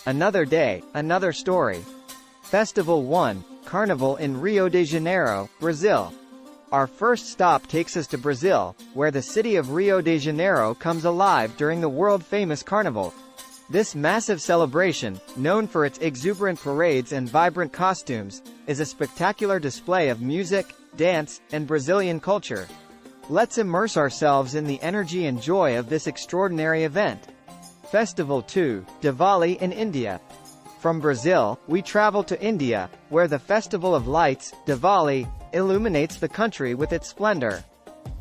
Another day, another story. Festival 1, Carnival in Rio de Janeiro, Brazil. Our first stop takes us to Brazil, where the city of Rio de Janeiro comes alive during the world-famous Carnival. This massive celebration, known for its exuberant parades and vibrant costumes, is a spectacular display of music, dance, and Brazilian culture. Let's immerse ourselves in the energy and joy of this extraordinary event. Festival 2, Diwali in India. From Brazil, we travel to India, where the Festival of Lights, Diwali, illuminates the country with its splendor.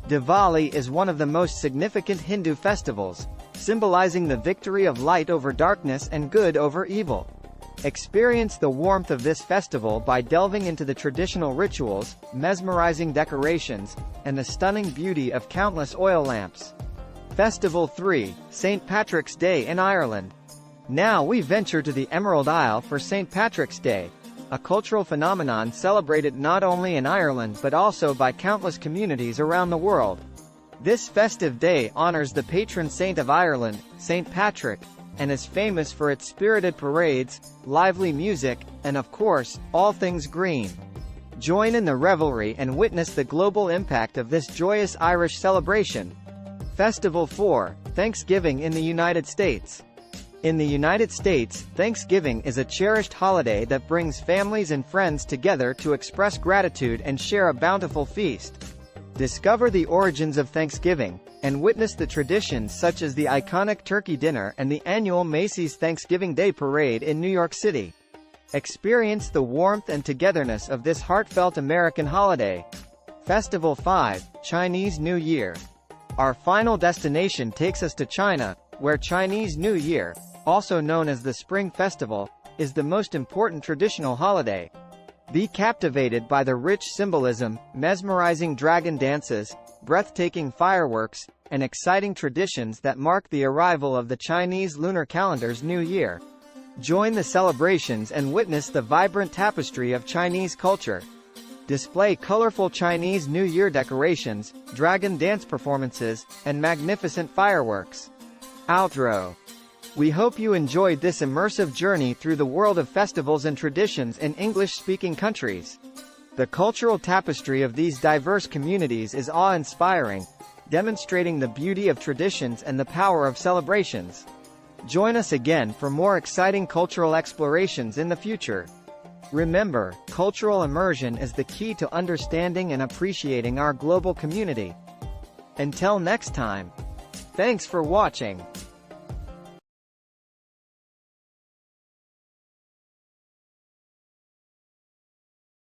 Diwali is one of the most significant Hindu festivals, symbolizing the victory of light over darkness and good over evil. Experience the warmth of this festival by delving into the traditional rituals, mesmerizing decorations, and the stunning beauty of countless oil lamps. Festival 3, St. Patrick's Day in Ireland. Now we venture to the Emerald Isle for St. Patrick's Day, a cultural phenomenon celebrated not only in Ireland but also by countless communities around the world. This festive day honors the patron saint of Ireland, St. Patrick, and is famous for its spirited parades, lively music, and of course, all things green. Join in the revelry and witness the global impact of this joyous Irish celebration. Festival 4, Thanksgiving in the United States. In the United States, Thanksgiving is a cherished holiday that brings families and friends together to express gratitude and share a bountiful feast. Discover the origins of Thanksgiving, and witness the traditions such as the iconic turkey dinner and the annual Macy's Thanksgiving Day Parade in New York City. Experience the warmth and togetherness of this heartfelt American holiday. Festival 5, Chinese New Year. Our final destination takes us to China, where Chinese New Year, also known as the Spring Festival, is the most important traditional holiday. Be captivated by the rich symbolism, mesmerizing dragon dances, breathtaking fireworks, and exciting traditions that mark the arrival of the Chinese lunar calendar's New Year. Join the celebrations and witness the vibrant tapestry of Chinese culture. Display colorful Chinese New Year decorations, dragon dance performances, and magnificent fireworks. Outro. We hope you enjoyed this immersive journey through the world of festivals and traditions in English-speaking countries. The cultural tapestry of these diverse communities is awe-inspiring, demonstrating the beauty of traditions and the power of celebrations. Join us again for more exciting cultural explorations in the future. Remember, cultural immersion is the key to understanding and appreciating our global community. Until next time. Thanks for watching.